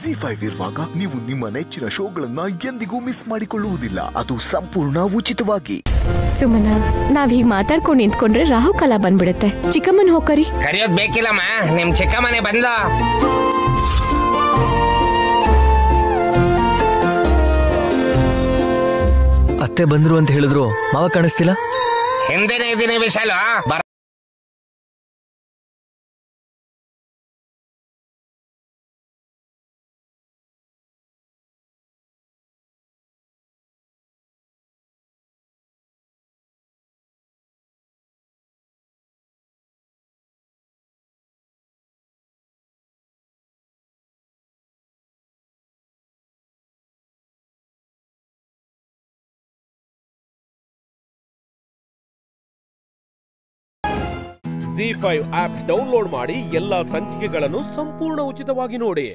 ಜಿ5 ಇರುವಾಗ ನೀವು ನಿಮ್ಮ ನೆಚ್ಚಿನ ಶೋಗಳನ್ನ ಎಂದಿಗೂ ಮಿಸ್ ಮಾಡಿಕೊಳ್ಳುವುದಿಲ್ಲ. ಅದು ಸಂಪೂರ್ಣ ಉಚಿತವಾಗಿ. ಸುಮನ, ನಾವ್ ಹೀಗ್ ಮಾತಾಡ್ಕೊಂಡು ನಿಂತ್ಕೊಂಡ್ರೆ ರಾಹುಕಾಲ ಬಂದ್ಬಿಡುತ್ತೆ. ಚಿಕ್ಕಮ್ಮನ್ ಹೋಗರಿ. ಕರಿಯೋದ್ ಬೇಕಿಲ್ಲಮ್ಮ, ನಿಮ್ ಚಿಕ್ಕಮ್ಮನೆ ಬಂದ. ಅತ್ತೆ ಬಂದ್ರು ಅಂತ ಹೇಳಿದ್ರು, ಮಾವ ಕಾಣಿಸ್ತಿಲ್ಲ. ಹಿಂದೆನೇ ಇದೀನಿ ವಿಶಾಲ. ಜಿ5 ಆಪ್ ಡೌನ್ಲೋಡ್ ಮಾಡಿ ಎಲ್ಲಾ ಸಂಚಿಕೆಗಳನ್ನು ಸಂಪೂರ್ಣ ಉಚಿತವಾಗಿ ನೋಡಿ.